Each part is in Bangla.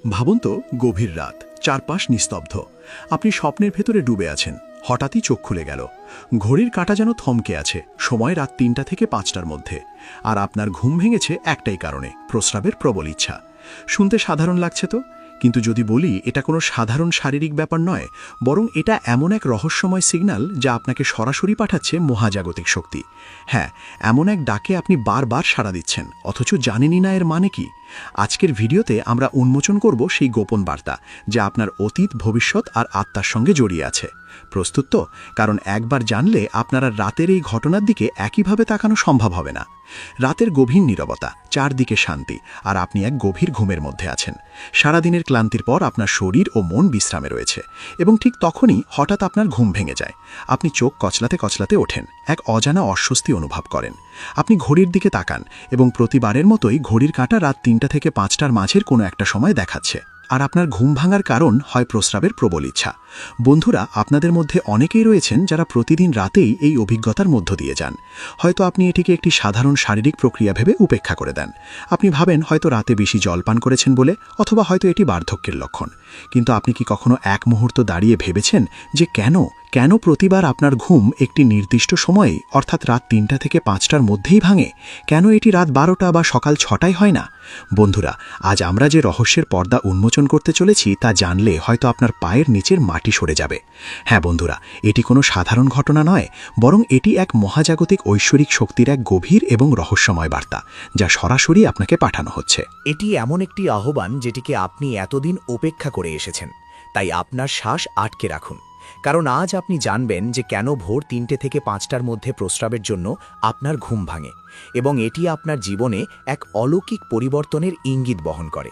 ভাবুন তো, গভীর রাত, চারপাশ নিস্তব্ধ, আপনি স্বপ্নের ভেতরে ডুবে আছেন। হঠাৎই চোখ খুলে গেল, ঘড়ির কাঁটা যেন থমকে আছে, সময় রাত ৩টা থেকে ৫টার মধ্যে। আর আপনার ঘুম ভেঙেছে একটাই কারণে, প্রস্রাবের প্রবল ইচ্ছা। শুনতে সাধারণ লাগছে তো, কিন্তু যদি বলি এটা কোনো সাধারণ শারীরিক ব্যাপার নয়, বরং এটা এমন এক রহস্যময় সিগন্যাল যা আপনাকে সরাসরি পাঠাচ্ছে মহাজাগতিক শক্তি। হ্যাঁ, এমন এক ডাকে আপনি বারবার সাড়া দিচ্ছেন, অথচ জানেনই না এর মানে কি। আজকের ভিডিওতে আমরা উন্মোচন করব সেই গোপন বার্তা, যা আপনার অতীত, ভবিষ্যৎ আর আত্মার সঙ্গে জড়িয়ে আছে। প্রস্তুত তো? কারণ একবার জানলে আপনারা রাতের এই ঘটনার দিকে একইভাবে তাকানো সম্ভব হবে না। রাতের গভীর নীরবতা, চারদিকে শান্তি, আর আপনি এক গভীর ঘুমের মধ্যে আছেন। সারাদিনের ক্লান্তির পর আপনার শরীর ও মন বিশ্রামে রয়েছে, এবং ঠিক তখনই হঠাৎ আপনার ঘুম ভেঙে যায়। আপনি চোখ কচলাতে কচলাতে ওঠেন, এক অজানা অস্বস্তি অনুভব করেন। আপনি ঘড়ির দিকে তাকান, এবং প্রতিবারের মতোই ঘড়ির কাঁটা রাত ৩টা থেকে ৫টার মাঝের কোনো একটা সময় দেখাচ্ছে। আর আপনার ঘুম ভাঙার কারণ হয় প্রস্রাবের প্রবল ইচ্ছা। বন্ধুরা, আপনাদের মধ্যে অনেকেই রয়েছেন যারা প্রতিদিন রাতেই এই অভিজ্ঞতার মধ্য দিয়ে যান। হয়তো আপনি এটিকে একটি সাধারণ শারীরিক প্রক্রিয়া ভেবে উপেক্ষা করে দেন। আপনি ভাবেন হয়তো রাতে বেশি জলপান করেছেন বলে, অথবা হয়তো এটি বার্ধক্যের লক্ষণ। কিন্তু আপনি কি কখনো এক মুহূর্ত দাঁড়িয়ে ভেবেছেন যে কেন প্রতিবার আপনার ঘুম একটি নির্দিষ্ট সময়ে, অর্থাৎ রাত ৩টা থেকে ৫টার মধ্যেই ভাঙে? কেন এটি রাত ১২টা বা সকাল ৬টায় হয় না? বন্ধুরা, আজ আমরা যে রহস্যের পর্দা উন্মোচন করতে চলেছি তা জানলে হয়তো আপনার পায়ের নিচের মাটি সরে যাবে। হ্যাঁ বন্ধুরা, এটি কোনো সাধারণ ঘটনা নয়, বরং এটি এক মহাজাগতিক ঐশ্বরিক শক্তির এক গভীর এবং রহস্যময় বার্তা, যা সরাসরি আপনাকে পাঠানো হচ্ছে। এটি এমন একটি আহ্বান যেটিকে আপনি এতদিন উপেক্ষা করে এসেছেন। তাই আপনার শ্বাস আটকে রাখুন, কারণ আজ আপনি জানবেন যে কেন ভোর ৩টে থেকে ৫টার মধ্যে প্রস্রাবের জন্য আপনার ঘুম ভাঙে, এবং এটি আপনার জীবনে এক অলৌকিক পরিবর্তনের ইঙ্গিত বহন করে।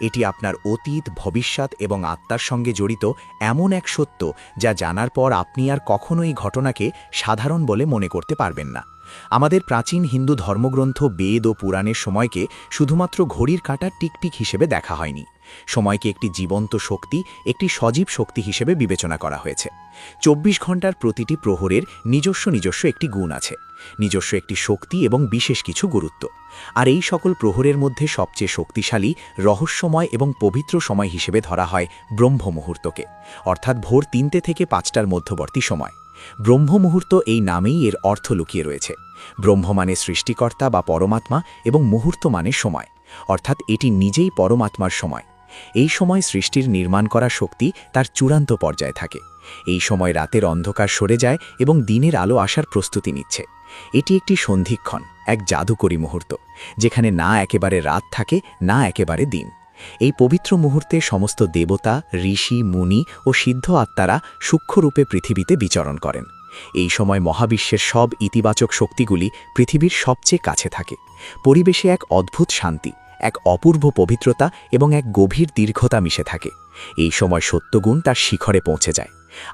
এটি আপনার অতীত, ভবিষ্যৎ এবং আত্মার সঙ্গে জড়িত এমন এক সত্য যা জানার পর আপনি আর কখনো এই ঘটনাকে সাধারণ বলে মনে করতে পারবেন না। আমাদের প্রাচীন হিন্দু ধর্মগ্রন্থ বেদ ও পুরাণের সময়কে শুধুমাত্র ঘড়ির কাঁটার টিকটিক হিসেবে দেখা হয়নি। সময়কে একটি জীবন্ত শক্তি, একটি সজীব শক্তি হিসেবে বিবেচনা করা হয়েছে। ২৪ ঘন্টার প্রতিটি প্রহরের নিজস্ব একটি গুণ আছে, নিজস্ব একটি শক্তি এবং বিশেষ কিছু গুরুত্ব। আর এই সকল প্রহরের মধ্যে সবচেয়ে শক্তিশালী, রহস্যময় এবং পবিত্র সময় হিসেবে ধরা হয় ব্রহ্ম মুহূর্তকে, অর্থাৎ ভোর ৩টে থেকে ৫টার মধ্যবর্তী সময়। ব্রহ্ম মুহূর্ত এই নামেই এর অর্থ লুকিয়ে রয়েছে। ব্রহ্ম মানে সৃষ্টিকর্তা বা পরমাত্মা, এবং মুহূর্ত মানে সময়, অর্থাৎ এটি নিজেই পরমাত্মার সময়। এই সময় সৃষ্টির নির্মাণ করা শক্তি তার চূড়ান্ত পর্যায়ে থাকে। এই সময় রাতের অন্ধকার সরে যায় এবং দিনের আলো আসার প্রস্তুতি নিচ্ছে। এটি একটি সন্ধিক্ষণ, এক জাদুকরী মুহূর্ত, যেখানে না একেবারে রাত থাকে, না একেবারে দিন। এই পবিত্র মুহূর্তে সমস্ত দেবতা, ঋষি, মুনি ও সিদ্ধ আত্মারা সূক্ষ্মরূপে পৃথিবীতে বিচরণ করেন। এই সময় মহাবিশ্বের সব ইতিবাচক শক্তিগুলি পৃথিবীর সবচেয়ে কাছে থাকে। পরিবেশে এক অদ্ভুত শান্তি, এক অপূর্ব পবিত্রতা এবং এক গভীর দীর্ঘতা মিশে থাকে। এই সময় সত্যগুণ তার শিখরে পৌঁছে যায়।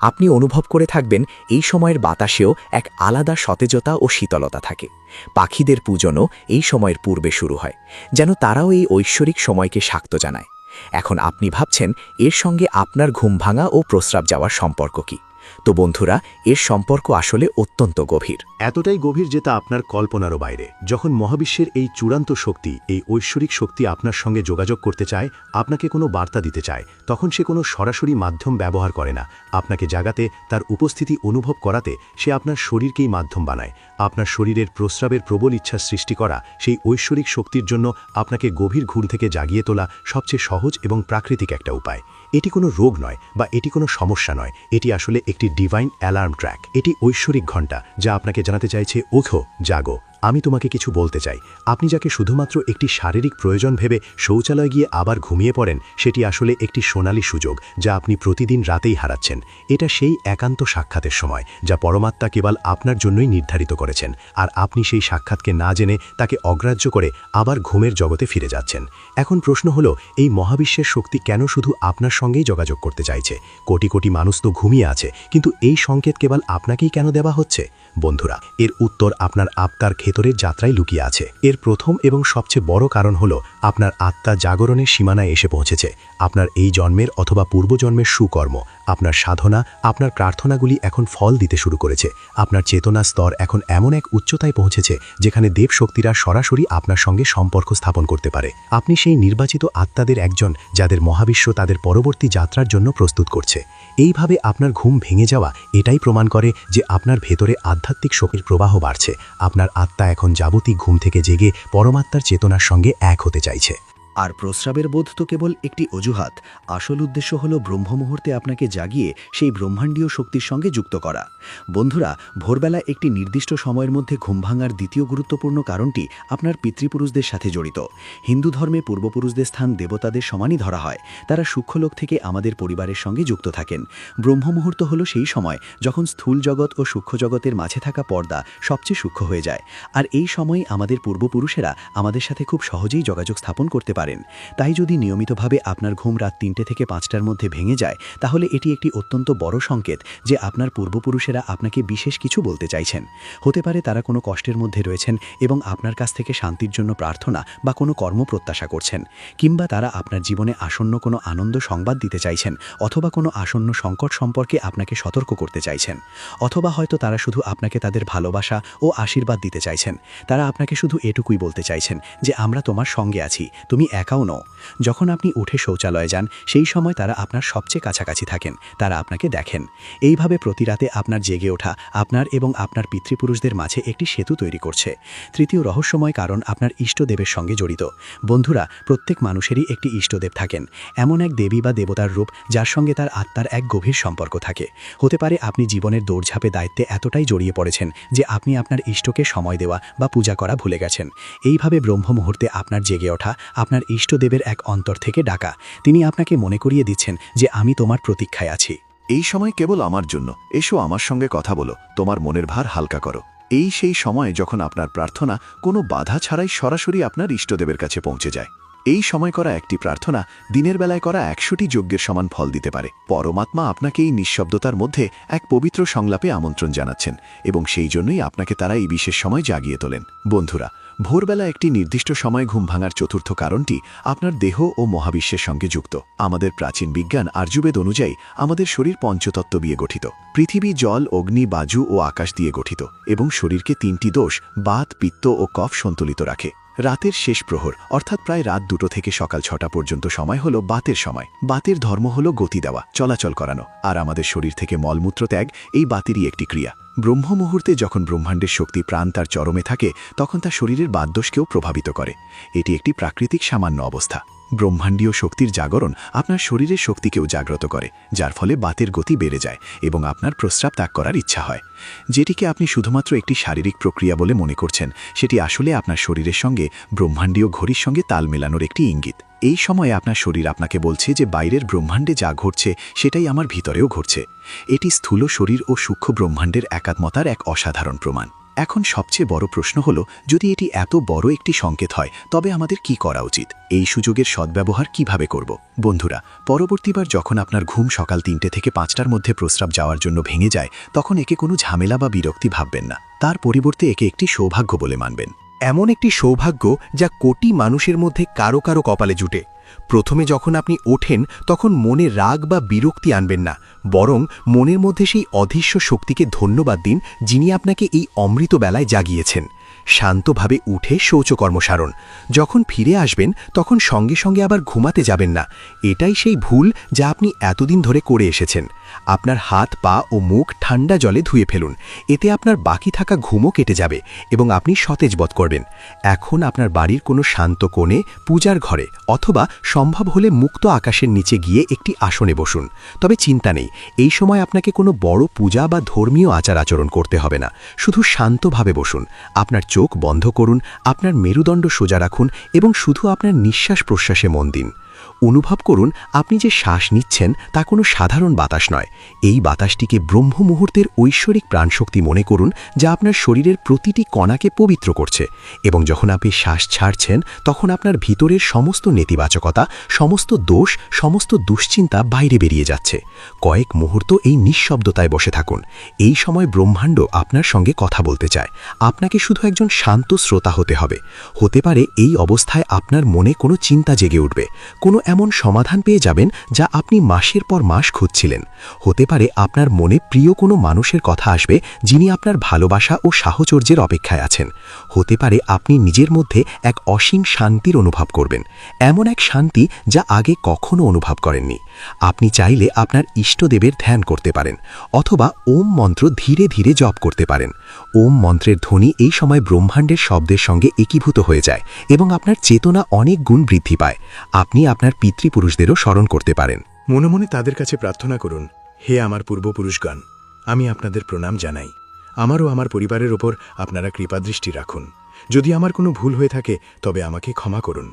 আপনি অনুভব করে থাকবেন এই সময়ের বাতাসেও এক আলাদা সতেজতা ও শীতলতা থাকে। পাখিদের পূজনও এই সময়ের পূর্বে শুরু হয়, যেন তারাও এই ঐশ্বরিক সময়কে স্বাগত জানায়। এখন আপনি ভাবছেন এর সঙ্গে আপনার ঘুম ভাঙা ও প্রস্রাব যাওয়ার সম্পর্ক কি? তো বন্ধুরা, এর সম্পর্ক আসলে অত্যন্ত গভীর। এতটাই গভীর যে তা আপনার কল্পনারও বাইরে। যখন মহাবিশ্বের এই চূড়ান্ত শক্তি, এই ঐশ্বরিক শক্তি আপনার সঙ্গে যোগাযোগ করতে চায়, আপনাকে কোনো বার্তা দিতে চায়, তখন সে কোনো সরাসরি মাধ্যম ব্যবহার করে না। আপনাকে জাগাতে, তার উপস্থিতি অনুভব করাতে সে আপনার শরীরকেই মাধ্যম বানায়। আপনার শরীরের প্রস্রাবের প্রবল ইচ্ছা সৃষ্টি করা সেই ঐশ্বরিক শক্তির জন্য আপনাকে গভীর ঘুম থেকে জাগিয়ে তোলা সবচেয়ে সহজ এবং প্রাকৃতিক একটা উপায়। এটি কোনো রোগ নয়, বা এটি কোনো সমস্যা নয়, এটি আসলে একটি ডিভাইন অ্যালার্ম ট্র্যাক। এটি ঐশ্বরিক ঘণ্টা, যা আপনাকে জানাতে চাইছে, ওঠো, জাগো, আমি তোমাকে কিছু বলতে চাই। আপনি যাকে শুধুমাত্র একটি শারীরিক প্রয়োজন ভেবে শৌচালয় গিয়ে আবার ঘুমিয়ে পড়েন, সেটি আসলে একটি সোনালী সুযোগ যা আপনি প্রতিদিন রাতেই হারাচ্ছেন। এটা সেই একান্ত সাক্ষাতের সময়, যা পরমাত্মা কেবল আপনার জন্যই নির্ধারিত করেছেন, আর আপনি সেই সাক্ষাৎকে না জেনে তাকে অগ্রাহ্য করে আবার ঘুমের জগতে ফিরে যাচ্ছেন। এখন প্রশ্ন হলো, এই মহাবিশ্বের শক্তি কেন শুধু আপনার সঙ্গেই যোগাযোগ করতে চাইছে? কোটি কোটি মানুষ তো ঘুমিয়ে আছে, কিন্তু এই সংকেত কেবল আপনাকেই কেন দেওয়া হচ্ছে? বন্ধুরা, এর উত্তর আপনার আত্মার ক্ষেত্র চিরতরের যাত্রায় লুকিয়ে আছে। এর প্রথম এবং সবচেয়ে বড় কারণ হল আপনার আত্মা জাগরণের সীমানায় এসে পৌঁছেছে। আপনার এই জন্মের অথবা পূর্বজন্মের সুকর্ম, আপনার সাধনা, আপনার প্রার্থনাগুলি এখন ফল দিতে শুরু করেছে। আপনার চেতনা স্তর এখন এমন এক উচ্চতায় পৌঁছেছে যেখানে দেবশক্তিরা সরাসরি আপনার সঙ্গে সম্পর্ক স্থাপন করতে পারে। আপনি সেই নির্বাচিত আত্মাদের একজন যাদের মহাবিশ্ব তাদের পরবর্তী যাত্রার জন্য প্রস্তুত করছে। এইভাবে আপনার ঘুম ভেঙে যাওয়া এটাই প্রমাণ করে যে আপনার ভেতরে আধ্যাত্মিক শক্তির প্রবাহ বাড়ছে। আপনার আত্মা এখন যাবতীয় ঘুম থেকে জেগে পরমাত্মার চেতনার সঙ্গে এক হতে চাইছে। আর প্রস্রাবের বোধ তো কেবল একটি অজুহাত। আসল উদ্দেশ্য হল ব্রহ্ম মুহূর্তে আপনাকে জাগিয়ে সেই ব্রহ্মাণ্ডীয় শক্তির সঙ্গে যুক্ত করা। বন্ধুরা, ভোরবেলা একটি নির্দিষ্ট সময়ের মধ্যে ঘুম ভাঙার দ্বিতীয় গুরুত্বপূর্ণ কারণটি আপনার পিতৃপুরুষদের সাথে জড়িত। হিন্দু ধর্মে পূর্বপুরুষদের স্থান দেবতাদের সমানই ধরা হয়। তারা সূক্ষ্মলোক থেকে আমাদের পরিবারের সঙ্গে যুক্ত থাকেন। ব্রহ্ম মুহূর্ত হল সেই সময় যখন স্থূল জগৎ ও সূক্ষ্ম জগতের মাঝে থাকা পর্দা সবচেয়ে সূক্ষ্ম হয়ে যায়। আর এই সময় আমাদের পূর্বপুরুষেরা আমাদের সাথে খুব সহজেই যোগাযোগ স্থাপন করতে পারে। তাই যদি নিয়মিতভাবে আপনার ঘুম রাত 3টে থেকে 5টার মধ্যে ভেঙে যায়, তাহলে এটি একটি অত্যন্ত বড় সংকেত যে আপনার পূর্বপুরুষেরা আপনাকে বিশেষ কিছু বলতে চাইছেন। হতে পারে তারা কোনো কষ্টের মধ্যে রয়েছেন এবং আপনার কাছ থেকে শান্তির জন্য প্রার্থনা বা কোনো কর্ম প্রত্যাশা করছেন, কিংবা তারা আপনার জীবনে আসন্ন কোনো আনন্দ সংবাদ দিতে চাইছেন, অথবা কোনো আসন্ন সংকট সম্পর্কে আপনাকে সতর্ক করতে চাইছেন। অথবা হয়তো তারা শুধু আপনাকে তাদের ভালোবাসা ও আশীর্বাদ দিতে চাইছেন। তারা আপনাকে শুধু এটুকুই বলতে চাইছেন যে আমরা তোমার সঙ্গে আছি, তুমি একাও নও। যখন আপনি উঠে শৌচালয়ে যান, সেই সময় তারা আপনার সবচেয়ে কাছাকাছি থাকেন, তারা আপনাকে দেখেন। এইভাবে প্রতি রাতে আপনার জেগে ওঠা আপনার এবং আপনার পিতৃপুরুষদের মাঝে একটি সেতু তৈরি করছে। তৃতীয় রহস্যময় কারণ আপনার ইষ্টদেবের সঙ্গে জড়িত। বন্ধুরা, প্রত্যেক মানুষেরই একটি ইষ্টদেব থাকেন, এমন এক দেবী বা দেবতার রূপ যার সঙ্গে তার আত্মার এক গভীর সম্পর্ক থাকে। হতে পারে আপনি জীবনের দৌড়ঝাঁপে দায়িত্বে এতটাই জড়িয়ে পড়েছেন যে আপনি আপনার ইষ্টকে সময় দেওয়া বা পূজা করা ভুলে গেছেন। এইভাবে ব্রহ্ম মুহূর্তে আপনার জেগে ওঠা আপনার ইষ্টদেবের এক অন্তর থেকে ডাকা। তিনি আপনাকে মনে করিয়ে দিচ্ছেন যে আমি তোমার প্রতীক্ষায় আছি। এই সময় কেবল আমার জন্য, এসো আমার সঙ্গে কথা বলো, তোমার মনের ভার হালকা করো। এই সেই সময় যখন আপনার প্রার্থনা কোনো বাধা ছাড়াই সরাসরি আপনার ইষ্টদেবের কাছে পৌঁছে যায়। এই সময় করা একটি প্রার্থনা দিনের বেলায় করা 100টি যজ্ঞের সমান ফল দিতে পারে। পরমাত্মা আপনাকে এই নিঃশব্দতার মধ্যে এক পবিত্র সংলাপে আমন্ত্রণ জানাচ্ছেন এবং সেই জন্যই আপনাকে তারা এই বিশেষ সময় জাগিয়ে তোলেন। বন্ধুরা, ভোরবেলা একটি নির্দিষ্ট সময় ঘুম ভাঙার চতুর্থ কারণটি আপনার দেহ ও মহাবিশ্বের সঙ্গে যুক্ত। আমাদের প্রাচীন বিজ্ঞান আর্যবেদ অনুযায়ী আমাদের শরীর পঞ্চতত্ত্ব দিয়ে গঠিত। পৃথিবী, জল, অগ্নি, বায়ু ও আকাশ দিয়ে গঠিত এবং শরীরকে 3টি দোষ বাত, পিত্ত ও কফ সন্তুলিত রাখে। রাতের শেষ প্রহর অর্থাৎ প্রায় রাত 2টো থেকে সকাল 6টা পর্যন্ত সময় হলো বাতের সময়। বাতের ধর্ম হলো গতি দেওয়া, চলাচল করানো, আর আমাদের শরীর থেকে মলমূত্র ত্যাগ এই বাতেরই একটি ক্রিয়া। ব্রহ্ম মুহূর্তে যখন ব্রহ্মাণ্ডের শক্তি প্রাণ তার চরমে থাকে, তখন তা শরীরের বাতদোষকেও প্রভাবিত করে। এটি একটি প্রাকৃতিক সামান্য অবস্থা। ব্রহ্মাণ্ডীয় শক্তির জাগরণ আপনার শরীরের শক্তিকেও জাগ্রত করে, যার ফলে বাতের গতি বেড়ে যায় এবং আপনার প্রস্রাব ত্যাগ করার ইচ্ছা হয়। যেটিকে আপনি শুধুমাত্র একটি শারীরিক প্রক্রিয়া বলে মনে করছেন, সেটি আসলে আপনার শরীরের সঙ্গে ব্রহ্মাণ্ডীয় ঘড়ির সঙ্গে তাল মেলানোর একটি ইঙ্গিত। এই সময়ে আপনার শরীর আপনাকে বলছে যে বাইরের ব্রহ্মাণ্ডে যা ঘটছে সেটাই আমার ভিতরেও ঘটছে। এটি স্থূল শরীর ও সূক্ষ্ম ব্রহ্মাণ্ডের একাত্মতার এক অসাধারণ প্রমাণ। এখন সবচেয়ে বড় প্রশ্ন হলো, যদি এটি এত বড় একটি সংকেত হয়, তবে আমাদের কি করা উচিত? এই সুযোগের সদ্ব্যবহার কিভাবে করব? বন্ধুরা, পরবর্তীবার যখন আপনার ঘুম সকাল 3টে থেকে 5টার মধ্যে প্রস্রাব যাওয়ার জন্য ভেঙে যায়, তখন একে কোনো ঝামেলা বা বিরক্তি ভাববেন না। তার পরিবর্তে একে একটি সৌভাগ্য বলে মানবেন। এমন একটি সৌভাগ্য যা কোটি মানুষের মধ্যে কারো কারো কপালে জুটে। প্রথমে যখন আপনি ওঠেন, তখন মনে রাগ বা বিরক্তি আনবেন না, বরং মনের মধ্যে সেই অদৃশ্য শক্তিকে ধন্যবাদ দিন যিনি আপনাকে এই অমৃত বেলায় জাগিয়েছেন। শান্তভাবে উঠে শৌচকর্ম সারণ। যখন ফিরে আসবেন, তখন সঙ্গে সঙ্গে আবার ঘুমাতে যাবেন না। এটাই সেই ভুল যা আপনি এতদিন ধরে করে এসেছেন। আপনার হাত, পা ও মুখ ঠান্ডা জলে ধুয়ে ফেলুন। এতে আপনার বাকি থাকা ঘুমও কেটে যাবে এবং আপনি সতেজ বোধ করবেন। এখন আপনার বাড়ির কোনো শান্ত কোণে, পূজার ঘরে অথবা সম্ভব হলে মুক্ত আকাশের নিচে গিয়ে একটি আসনে বসুন। তবে চিন্তা নেই, এই সময় আপনাকে কোনো বড় পূজা বা ধর্মীয় আচার আচরণ করতে হবে না। শুধু শান্তভাবে বসুন, আপনার চোখ বন্ধ করুন, আপনার মেরুদণ্ড সোজা রাখুন এবং শুধু আপনার নিঃশ্বাস প্রশ্বাসে মন দিন। অনুভব করুন আপনি যে শ্বাস নিচ্ছেন তা কোনো সাধারণ বাতাস নয়। এই বাতাসটিকে ব্রহ্ম মুহূর্তের ঐশ্বরিক প্রাণশক্তি মনে করুন, যা আপনার শরীরের প্রতিটি কণাকে পবিত্র করছে। এবং যখন আপনি শ্বাস ছাড়ছেন, তখন আপনার ভিতরের সমস্ত নেতিবাচকতা, সমস্ত দোষ, সমস্ত দুশ্চিন্তা বাইরে বেরিয়ে যাচ্ছে। কয়েক মুহূর্ত এই নিঃশব্দতায় বসে থাকুন। এই সময় ব্রহ্মাণ্ড আপনার সঙ্গে কথা বলতে চায়। আপনাকে শুধু একজন শান্ত শ্রোতা হতে হবে। হতে পারে এই অবস্থায় আপনার মনে কোনো চিন্তা জেগে উঠবে, কোনো এমন সমাধান পেয়ে যাবেন যা আপনি মাসের পর মাস খুঁজছিলেন। হতে পারে আপনার মনে প্রিয় কোনো মানুষের কথা আসবে, যিনি আপনার ভালোবাসা ও সাহচর্যের অপেক্ষায় আছেন। হতে পারে আপনি নিজের মধ্যে এক অসীম শান্তির অনুভব করবেন, এমন এক শান্তি যা আগে কখনো অনুভব করেননি। আপনি চাইলে আপনার ইষ্টদেবের ধ্যান করতে পারেন, অথবা ওম মন্ত্র ধীরে ধীরে জপ করতে পারেন। ওম মন্ত্রের ধ্বনি এই সময় ব্রহ্মাণ্ডের শব্দের সঙ্গে একীভূত হয়ে যায় এবং আপনার চেতনা অনেক গুণ বৃদ্ধি পায়। আপনি আপনার পিতৃপুরুষদেরও স্মরণ করতে পারেন। মনে মনে তাদের কাছে প্রার্থনা করুন, হে আমার পূর্বপুরুষগণ, আমি আপনাদের প্রণাম জানাই। আমারও আমার পরিবারের ওপর আপনারা কৃপাদৃষ্টি রাখুন। যদি আমার কোনো ভুল হয়ে থাকে তবে আমাকে ক্ষমা করুন।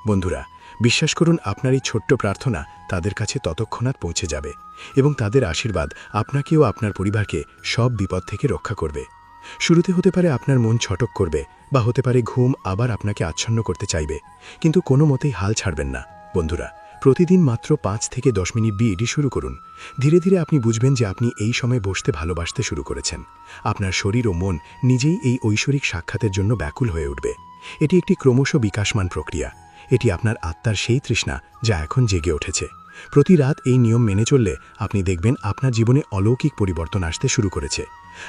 বন্ধুরা, বিশ্বাস করুন, আপনার এই ছোট্ট প্রার্থনা তাদের কাছে ততক্ষণাৎ পৌঁছে যাবে এবং তাদের আশীর্বাদ আপনাকে ও আপনার পরিবারকে সব বিপদ থেকে রক্ষা করবে। শুরুতে হতে পারে আপনার মন ছটক করবে, বা হতে পারে ঘুম আবার আপনাকে আচ্ছন্ন করতে চাইবে, কিন্তু কোনো মতেই হাল ছাড়বেন না। বন্ধুরা, প্রতিদিন মাত্র 5 থেকে 10 মিনিট বিএডি শুরু করুন। ধীরে ধীরে আপনি বুঝবেন যে আপনি এই সময় বসতে ভালোবাসতে শুরু করেছেন। আপনার শরীর ও মন নিজেই এই ঐশ্বরিক সাক্ষাতের জন্য ব্যাকুল হয়ে উঠবে। এটি একটি ক্রমশ বিকাশমান প্রক্রিয়া। এটি আপনার আত্মার সেই তৃষ্ণা যা এখন জেগে উঠেছে। প্রতি রাত এই নিয়ম মেনে চললে আপনি দেখবেন আপনার জীবনে অলৌকিক পরিবর্তন আসতে শুরু করেছে।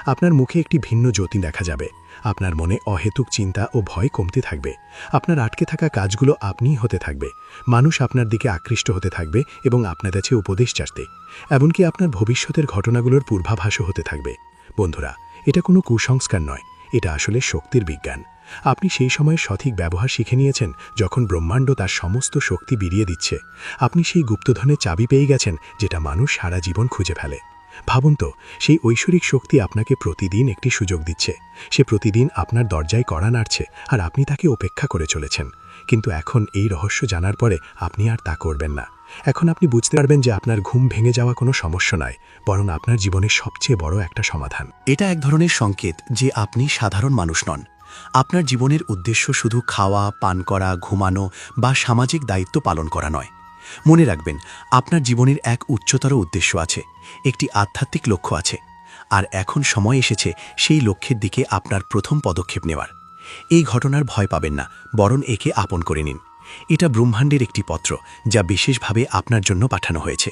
আপনার মুখে একটি ভিন্ন জ্যোতি দেখা যাবে। আপনার মনে অহেতুক চিন্তা ও ভয় কমতে থাকবে। আপনার আটকে থাকা কাজগুলো আপনিই হতে থাকবে। মানুষ আপনার দিকে আকৃষ্ট হতে থাকবে এবং আপনার কাছে উপদেশ চাইতে, এমনকি আপনার ভবিষ্যতের ঘটনাগুলোর পূর্বাভাসও হতে থাকবে। বন্ধুরা, এটা কোনো কুসংস্কার নয়, এটা আসলে শক্তির বিজ্ঞান। আপনি সেই সময়ের সঠিক ব্যবহার শিখে নিয়েছেন যখন ব্রহ্মাণ্ড তার সমস্ত শক্তি বিরিয়ে দিচ্ছে। আপনি সেই গুপ্তধনের চাবি পেয়ে গেছেন, যেটা মানুষ সারা জীবন খুঁজে ফেলে। ভাবুন তো, সেই ঐশ্বরিক শক্তি আপনাকে প্রতিদিন একটি সুযোগ দিচ্ছে। সে প্রতিদিন আপনার দরজায় কড়া নাড়ছে, আর আপনি তাকে উপেক্ষা করে চলেছেন। কিন্তু এখন এই রহস্য জানার পরে আপনি আর তা করবেন না। এখন আপনি বুঝতে পারবেন যে আপনার ঘুম ভেঙে যাওয়া কোনো সমস্যা নয়, বরং আপনার জীবনের সবচেয়ে বড় একটা সমাধান। এটা এক ধরনের সংকেত যে আপনি সাধারণ মানুষ নন। আপনার জীবনের উদ্দেশ্য শুধু খাওয়া, পান করা, ঘুমানো বা সামাজিক দায়িত্ব পালন করা নয়। মনে রাখবেন, আপনার জীবনের এক উচ্চতর উদ্দেশ্য আছে, একটি আধ্যাত্মিক লক্ষ্য আছে। আর এখন সময় এসেছে সেই লক্ষ্যের দিকে আপনার প্রথম পদক্ষেপ নেওয়ার। এই ঘটনার ভয় পাবেন না, বরং একে আপন করে নিন। এটা ব্রহ্মাণ্ডের একটি পত্র, যা বিশেষভাবে আপনার জন্য পাঠানো হয়েছে।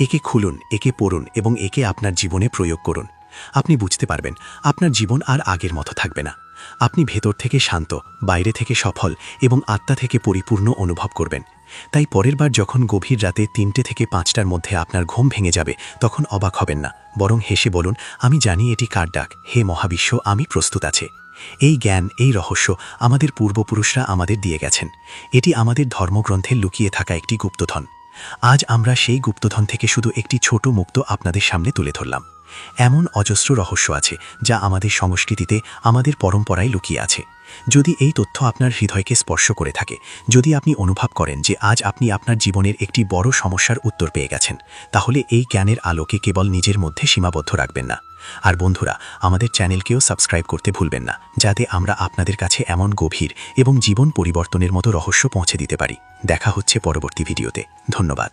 একে খুলুন, একে পড়ুন এবং একে আপনার জীবনে প্রয়োগ করুন। আপনি বুঝতে পারবেন আপনার জীবন আর আগের মতো থাকবে না। আপনি ভেতর থেকে শান্ত, বাইরে থেকে সফল এবং আত্মা থেকে পরিপূর্ণ অনুভব করবেন। তাই পরের বার যখন গভীর রাতে 3টে থেকে 5টার মধ্যে আপনার ঘুম ভেঙে যাবে, তখন অবাক হবেন না, বরং হেসে বলুন, আমি জানি এটি কার ডাক। হে মহাবিশ্ব, আমি প্রস্তুত আছে। এই জ্ঞান, এই রহস্য আমাদের পূর্বপুরুষরা আমাদের দিয়ে গেছেন। এটি আমাদের ধর্মগ্রন্থে লুকিয়ে থাকা একটি গুপ্তধন। আজ আমরা সেই গুপ্তধন থেকে শুধু একটি ছোট মুক্ত আপনাদের সামনে তুলে ধরলাম। এমন অজস্র রহস্য আছে যা আমাদের সংস্কৃতিতে, আমাদের পরম্পরায় লুকিয়ে আছে। যদি এই তথ্য আপনার হৃদয়কে স্পর্শ করে থাকে, যদি আপনি অনুভব করেন যে আজ আপনি আপনার জীবনের একটি বড় সমস্যার উত্তর পেয়ে গেছেন, তাহলে এই জ্ঞানের আলোকে কেবল নিজের মধ্যে সীমাবদ্ধ রাখবেন না। আর বন্ধুরা, আমাদের চ্যানেলকেও সাবস্ক্রাইব করতে ভুলবেন না, যাতে আমরা আপনাদের কাছে এমন গভীর এবং জীবন পরিবর্তনের মতো রহস্য পৌঁছে দিতে পারি। দেখা হচ্ছে পরবর্তী ভিডিওতে। ধন্যবাদ।